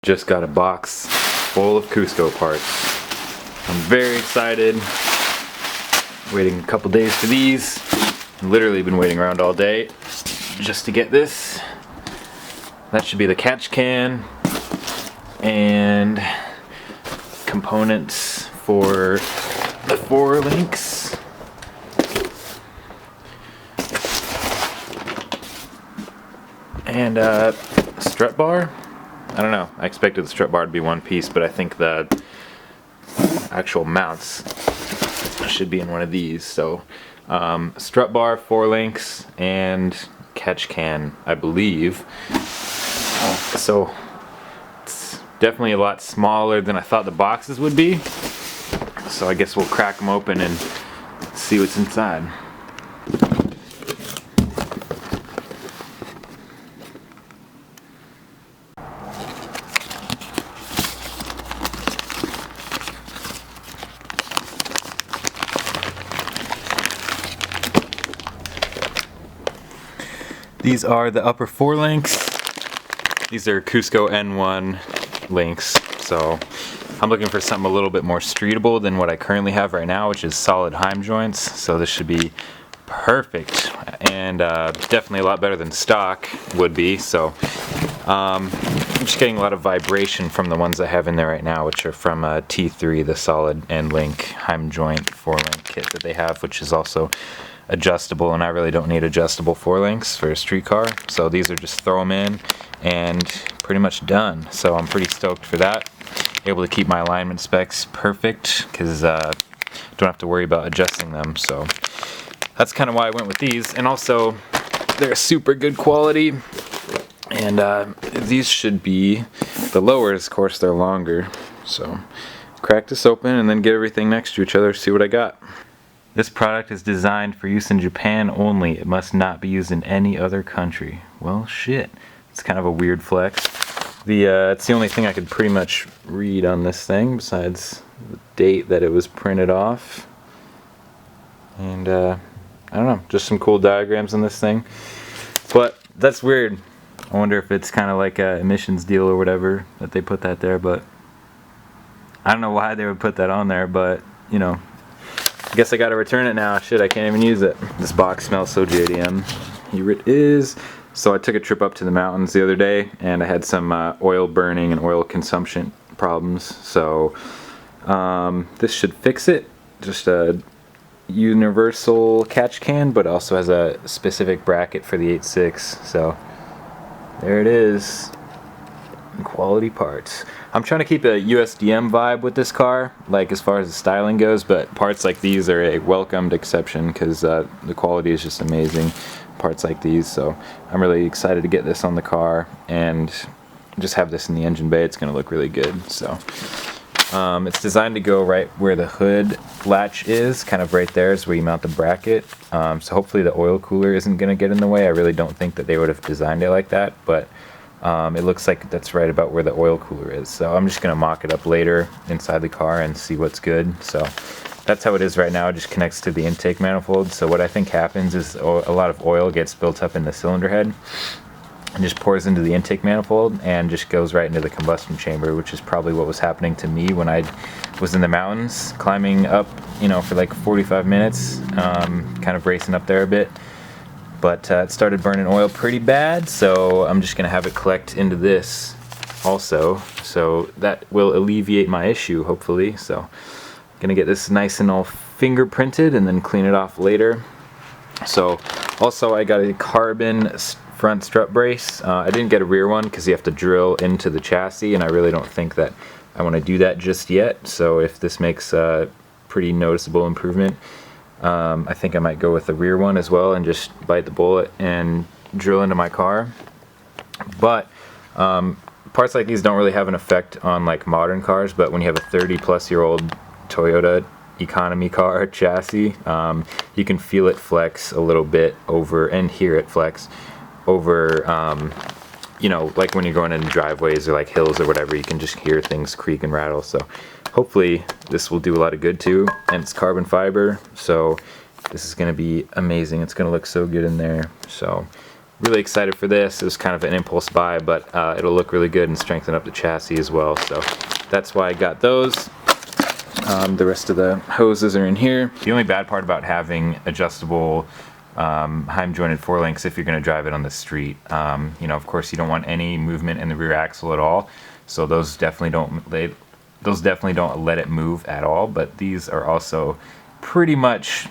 Just got a box full of CUSCO parts. I'm very excited. Waiting a couple days for these. I've literally been waiting around all day just to get this. That should be the catch can and components for the 4 links. And strut bar. I don't know, I expected the strut bar to be one piece, but I think the actual mounts should be in one of these. So strut bar, 4 links, and catch can, I believe. So it's definitely a lot smaller than I thought the boxes would be. So I guess we'll crack them open and see what's inside. These are the upper 4 links. These are CUSCO N1 links. So I'm looking for something a little bit more streetable than what I currently have right now, which is solid Heim joints. So this should be perfect, and definitely a lot better than stock would be. So I'm just getting a lot of vibration from the ones I have in there right now, which are from T3, the solid end link Heim joint 4-link kit that they have, which is also adjustable, and I really don't need adjustable 4 links for a street car. So these are just throw them in and pretty much done. So I'm pretty stoked for that. Able to keep my alignment specs perfect because don't have to worry about adjusting them. So that's kind of why I went with these. And also they're super good quality, and these should be the lowers. Of course they're longer. So crack this open and then get everything next to each other, see what I got. This product is designed for use in Japan only. It must not be used in any other country. Well, shit. It's kind of a weird flex. It's the only thing I could pretty much read on this thing, besides the date that it was printed off. And, I don't know, just some cool diagrams on this thing. But, that's weird. I wonder if it's kind of like a emissions deal or whatever, that they put that there, but I don't know why they would put that on there, but, you know. I guess I gotta return it now. Shit, I can't even use it. This box smells so JDM. Here it is. So I took a trip up to the mountains the other day, and I had some oil burning and oil consumption problems. So this should fix it. Just a universal catch can, but also has a specific bracket for the 86. So there it is. Quality parts. I'm trying to keep a USDM vibe with this car, like as far as the styling goes, but parts like these are a welcomed exception because the quality is just amazing. Parts like these, so I'm really excited to get this on the car and just have this in the engine bay. It's going to look really good. So it's designed to go right where the hood latch is, kind of right there is where you mount the bracket. So hopefully the oil cooler isn't going to get in the way. I really don't think that they would have designed it like that, but it looks like that's right about where the oil cooler is. So I'm just going to mock it up later inside the car and see what's good. So that's how it is right now. It just connects to the intake manifold. So what I think happens is a lot of oil gets built up in the cylinder head and just pours into the intake manifold and just goes right into the combustion chamber, which is probably what was happening to me when I was in the mountains climbing up, you know, for like 45 minutes, kind of racing up there a bit. But it started burning oil pretty bad, so I'm just going to have it collect into this also. So that will alleviate my issue, hopefully. So I'm going to get this nice and all fingerprinted and then clean it off later. So also I got a carbon front strut brace. I didn't get a rear one because you have to drill into the chassis, and I really don't think that I want to do that just yet. So if this makes a pretty noticeable improvement, I think I might go with the rear one as well and just bite the bullet and drill into my car. But parts like these don't really have an effect on like modern cars, but when you have a 30-plus-year-old Toyota economy car chassis, you can feel it flex a little bit over, and hear it flex over, you know, like when you're going in driveways or like hills or whatever, you can just hear things creak and rattle. So hopefully this will do a lot of good too, and it's carbon fiber, so this is going to be amazing. It's going to look so good in there. So really excited for this. It was kind of an impulse buy, but it'll look really good and strengthen up the chassis as well. So that's why I got those. The rest of the hoses are in here. The only bad part about having adjustable Heim jointed forelinks if you're going to drive it on the street, you know, of course you don't want any movement in the rear axle at all. So those definitely don't let it move at all. But these are also pretty much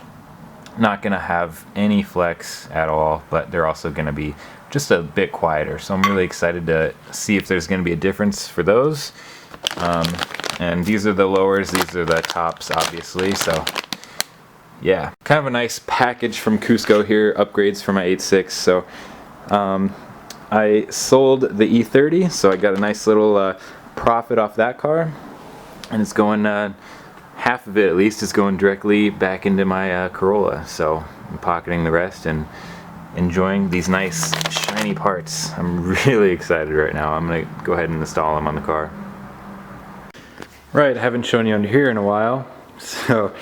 not going to have any flex at all, but they're also going to be just a bit quieter. So I'm really excited to see if there's going to be a difference for those. And these are the lowers, these are the tops, obviously. So yeah, kind of a nice package from CUSCO here, upgrades for my 86. So I sold the E30, so I got a nice little profit off that car, and it's going half of it at least is going directly back into my Corolla. So I'm pocketing the rest and enjoying these nice shiny parts. I'm really excited right now. I'm gonna go ahead and install them on the car. Right, I haven't shown you under here in a while, so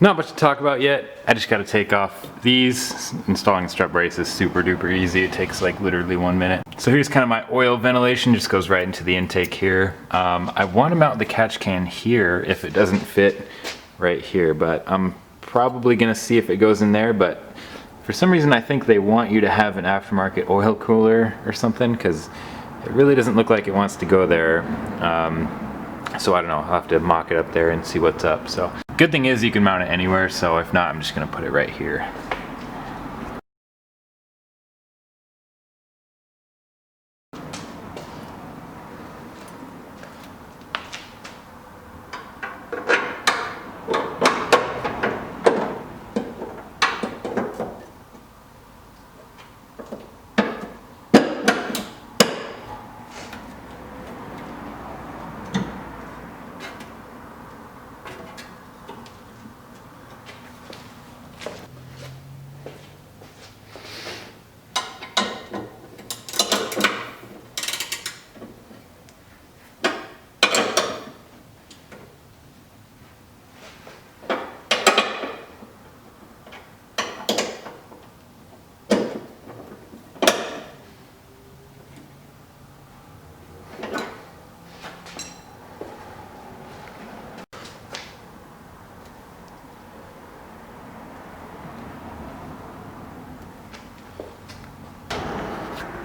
not much to talk about yet. I just got to take off these. Installing strut brace is super duper easy. It takes like literally 1 minute. So here's kind of my oil ventilation, just goes right into the intake here. I want to mount the catch can here if it doesn't fit right here, but I'm probably going to see if it goes in there. But for some reason I think they want you to have an aftermarket oil cooler or something, because it really doesn't look like it wants to go there. So I don't know, I'll have to mock it up there and see what's up. So good thing is you can mount it anywhere, so if not, I'm just gonna put it right here.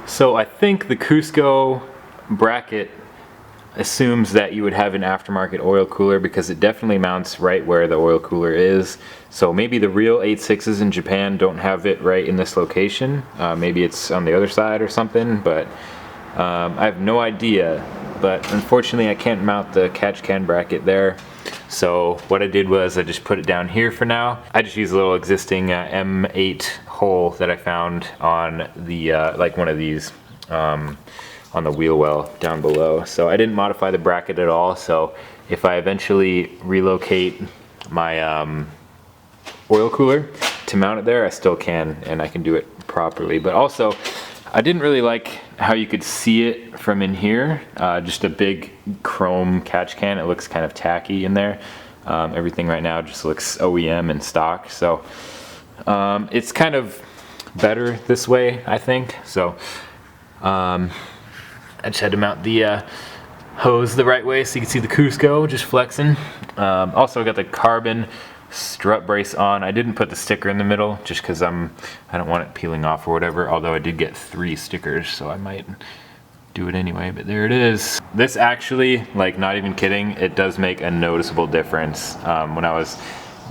So I think the CUSCO bracket assumes that you would have an aftermarket oil cooler, because it definitely mounts right where the oil cooler is. So maybe the real 86s in Japan don't have it right in this location. Maybe it's on the other side or something, but I have no idea. But unfortunately I can't mount the catch can bracket there. So what I did was I just put it down here for now. I just used a little existing M8 hole that I found on the, like one of these on the wheel well down below. So I didn't modify the bracket at all. So if I eventually relocate my oil cooler to mount it there, I still can, and I can do it properly. But also, I didn't really like how you could see it from in here. Just a big chrome catch can. It looks kind of tacky in there. Everything right now just looks OEM and stock. So it's kind of better this way, I think. So I just had to mount the hose the right way so you can see the CUSCO just flexing. Also, I got the carbon strut brace on. I didn't put the sticker in the middle just because I don't want it peeling off or whatever, although I did get 3 stickers, so I might do it anyway. But there it is. This actually, like, not even kidding, it does make a noticeable difference. When I was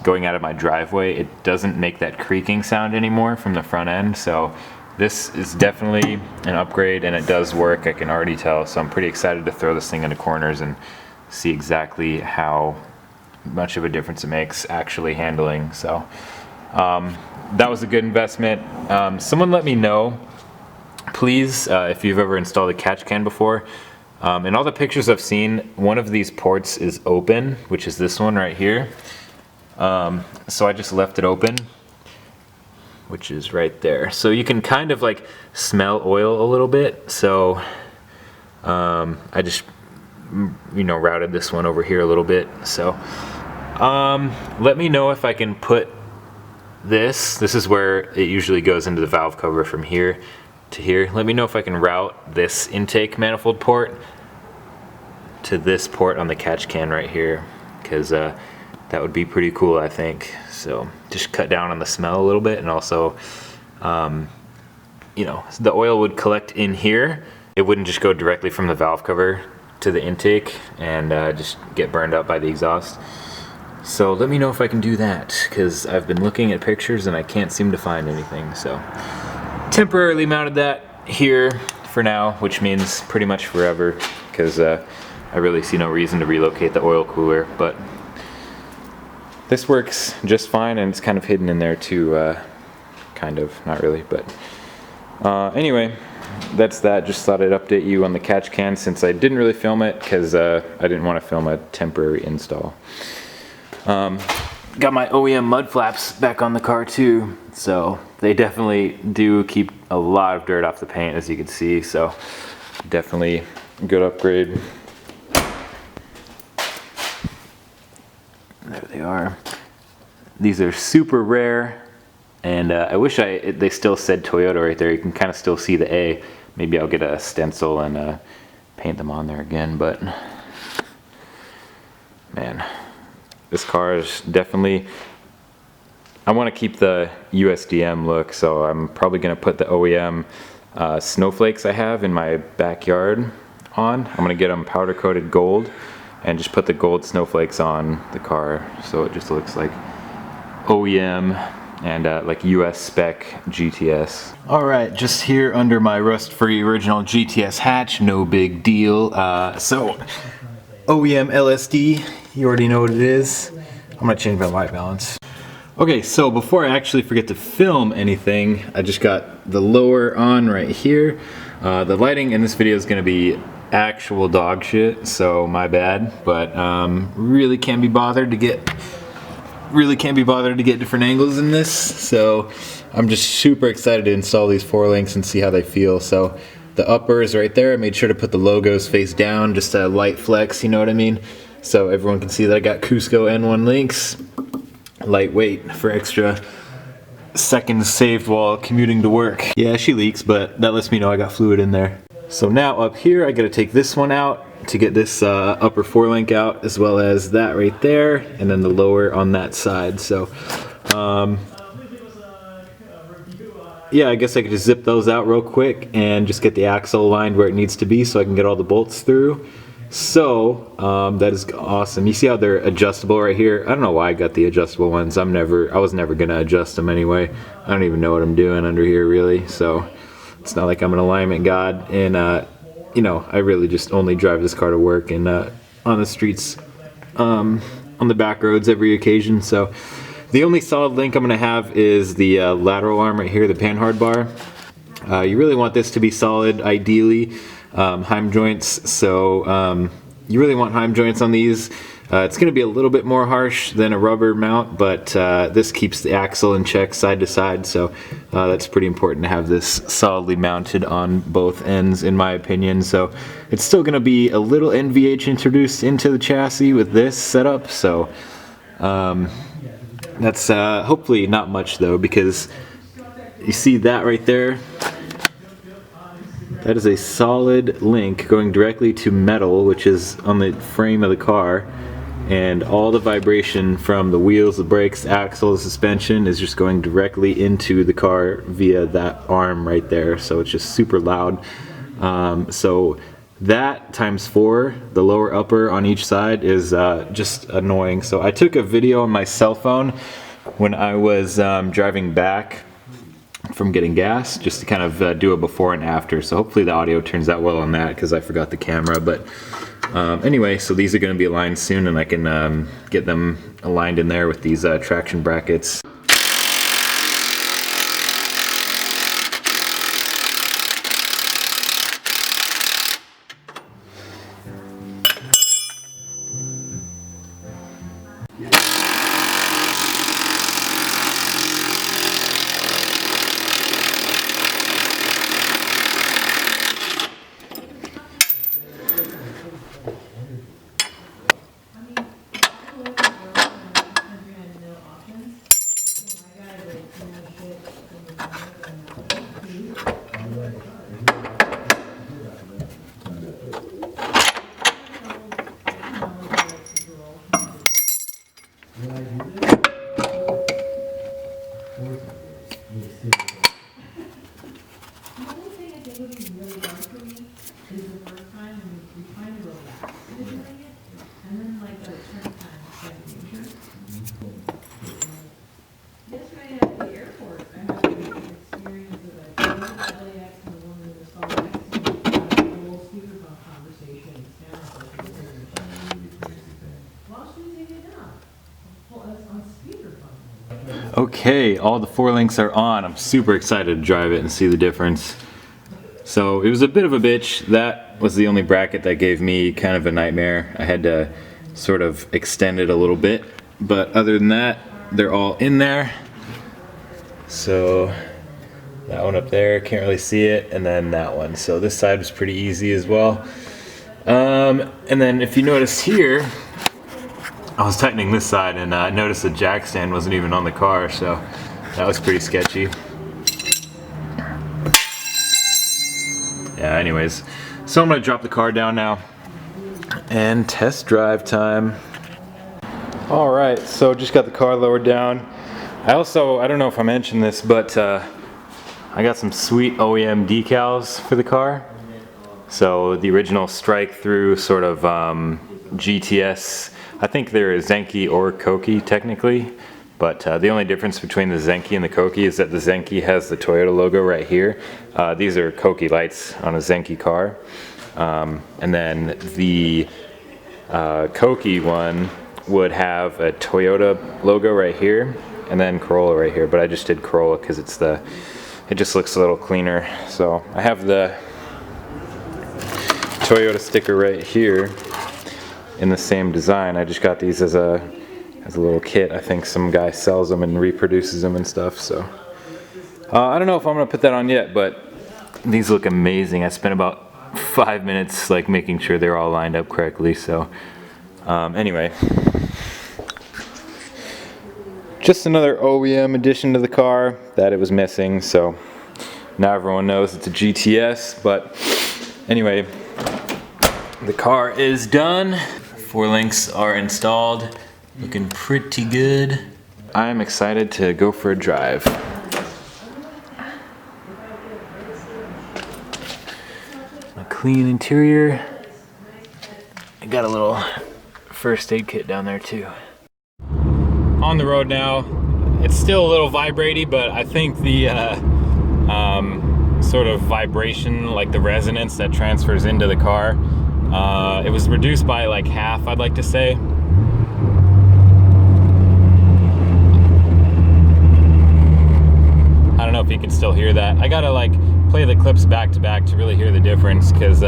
going out of my driveway, it doesn't make that creaking sound anymore from the front end. So this is definitely an upgrade, and it does work, I can already tell. So I'm pretty excited to throw this thing into corners and see exactly how much of a difference it makes actually handling. So that was a good investment. Someone let me know, please, if you've ever installed a catch can before. In all the pictures I've seen, one of these ports is open, which is this one right here. So I just left it open, which is right there. So you can kind of like smell oil a little bit. So I just, you know, routed this one over here a little bit. So let me know if I can put this is where it usually goes into the valve cover from here. to here. Let me know if I can route this intake manifold port to this port on the catch can right here, because that would be pretty cool, I think. So just cut down on the smell a little bit, and also you know, the oil would collect in here. It wouldn't just go directly from the valve cover to the intake and just get burned up by the exhaust. So let me know if I can do that, because I've been looking at pictures and I can't seem to find anything. So temporarily mounted that here for now, which means pretty much forever, because I really see no reason to relocate the oil cooler. But this works just fine, and it's kind of hidden in there too, kind of, not really, but anyway, that's that. Just thought I'd update you on the catch can, since I didn't really film it because I didn't want to film a temporary install. Got my OEM mud flaps back on the car too, so they definitely do keep a lot of dirt off the paint, as you can see, so definitely a good upgrade. There they are. These are super rare, and I wish they still said Toyota right there. You can kind of still see the A. Maybe I'll get a stencil and paint them on there again, but man, this car is definitely, I want to keep the USDM look, so I'm probably going to put the OEM snowflakes I have in my backyard on. I'm going to get them powder coated gold and just put the gold snowflakes on the car, so it just looks like OEM and like US spec GTS. Alright, just here under my rust-free original GTS hatch, no big deal. So OEM LSD, you already know what it is. I'm gonna change my white balance. Okay, so before I actually forget to film anything, I just got the lower on right here. The lighting in this video is gonna be actual dog shit, so my bad, but really can't be bothered to get different angles in this, so I'm just super excited to install these 4 links and see how they feel. So the upper is right there. I made sure to put the logos face down, just a light flex, you know what I mean? So everyone can see that I got CUSCO N1 links. Lightweight for extra seconds saved while commuting to work. Yeah, she leaks, but that lets me know I got fluid in there. So now up here, I gotta take this one out to get this upper 4 link out, as well as that right there, and then the lower on that side. So yeah, I guess I could just zip those out real quick and just get the axle aligned where it needs to be so I can get all the bolts through. So that is awesome. You see how they're adjustable right here? I don't know why I got the adjustable ones. I was never gonna adjust them anyway. I don't even know what I'm doing under here really, so it's not like I'm an alignment god. And you know, I really just only drive this car to work and on the streets, on the back roads every occasion. So the only solid link I'm going to have is the lateral arm right here, the panhard bar. You really want this to be solid, ideally. Heim joints, so you really want Heim joints on these. It's going to be a little bit more harsh than a rubber mount, but this keeps the axle in check side to side, so that's pretty important to have this solidly mounted on both ends, in my opinion. So it's still going to be a little NVH introduced into the chassis with this setup, so that's hopefully not much though, because you see that right there? That is a solid link going directly to metal, which is on the frame of the car, and all the vibration from the wheels, the brakes, axle, the suspension is just going directly into the car via that arm right there, so it's just super loud. So that times 4, the lower upper on each side, is just annoying. So I took a video on my cell phone when I was driving back from getting gas, just to kind of do a before and after. So hopefully the audio turns out well on that, because I forgot the camera. But anyway, so these are going to be aligned soon, and I can get them aligned in there with these traction brackets. Okay, all the 4 links are on. I'm super excited to drive it and see the difference. So it was a bit of a bitch. That was the only bracket that gave me kind of a nightmare. I had to sort of extend it a little bit, but other than that, they're all in there. So that one up there, can't really see it, and then that one. So this side was pretty easy as well. And then if you notice here, I was tightening this side and I noticed the jack stand wasn't even on the car, so that was pretty sketchy. Yeah, anyways, so I'm gonna drop the car down now and test drive time. All right, so just got the car lowered down. I don't know if I mentioned this, but I got some sweet OEM decals for the car. So the original strike through sort of GTS, I think they're Zenki or Koki technically, but the only difference between the Zenki and the Koki is that the Zenki has the Toyota logo right here. These are Koki lights on a Zenki car. And then the Koki one would have a Toyota logo right here and then Corolla right here, but I just did Corolla because it just looks a little cleaner. So I have the Toyota sticker right here in the same design. I just got these as a little kit. I think some guy sells them and reproduces them and stuff. So I don't know if I'm gonna put that on yet, but these look amazing. I spent about 5 minutes like making sure they're all lined up correctly. So anyway, just another OEM addition to the car that it was missing. So now everyone knows it's a GTS. But anyway, the car is done. 4 links are installed. Looking pretty good. I'm excited to go for a drive. A clean interior. I got a little first aid kit down there too. On the road now. It's still a little vibraty, but I think the sort of vibration, like the resonance that transfers into the car, it was reduced by like half, I'd like to say. I don't know if you can still hear that. I gotta like play the clips back to back to really hear the difference, because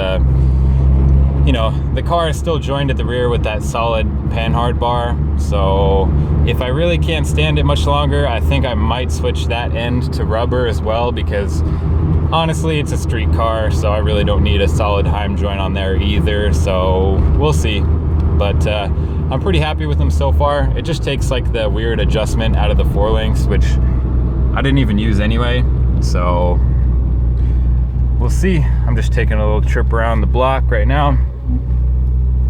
you know, the car is still joined at the rear with that solid panhard bar. So if I really can't stand it much longer, I think I might switch that end to rubber as well, because honestly, it's a street car, so I really don't need a solid Heim joint on there either. So we'll see. But I'm pretty happy with them so far. It just takes like the weird adjustment out of the 4 links, which I didn't even use anyway. So we'll see. I'm just taking a little trip around the block right now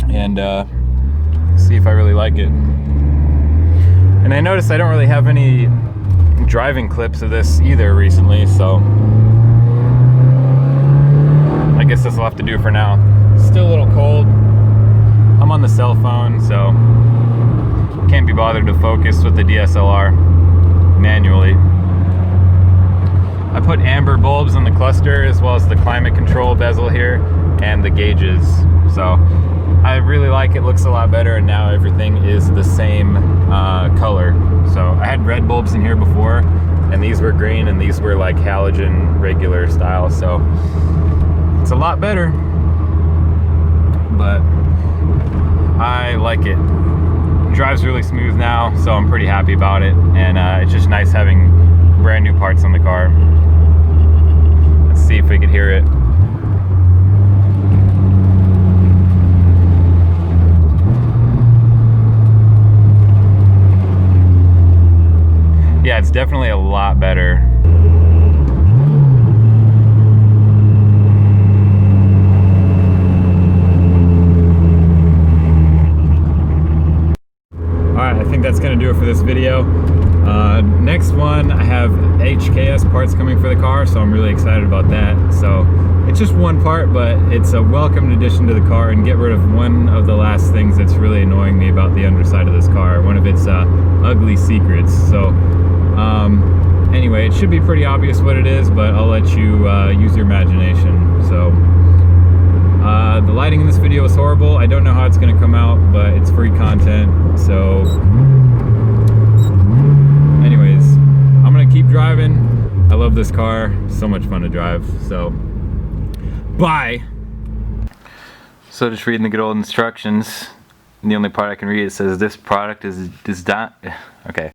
and see if I really like it. And I noticed I don't really have any driving clips of this either recently, so I guess this will have to do for now. Still a little cold. I'm on the cell phone, so can't be bothered to focus with the DSLR manually. I put amber bulbs in the cluster as well as the climate control bezel here and the gauges. So I really like it, looks a lot better, and now everything is the same color. So I had red bulbs in here before, and these were green, and these were like halogen regular style. So it's a lot better, but I like it. It drives really smooth now, so I'm pretty happy about it, and it's just nice having brand new parts on the car. Let's see if we can hear it. Yeah, it's definitely a lot better. Alright, I think that's going to do it for this video. Next one, I have HKS parts coming for the car, so I'm really excited about that. So it's just one part, but it's a welcomed addition to the car and get rid of one of the last things that's really annoying me about the underside of this car, one of its ugly secrets. So anyway, it should be pretty obvious what it is, but I'll let you use your imagination. So the lighting in this video is horrible. I don't know how it's going to come out, but it's free content. So anyways, driving. I love this car. So much fun to drive. So, bye. So just reading the good old instructions. And the only part I can read, it says this product is not, okay.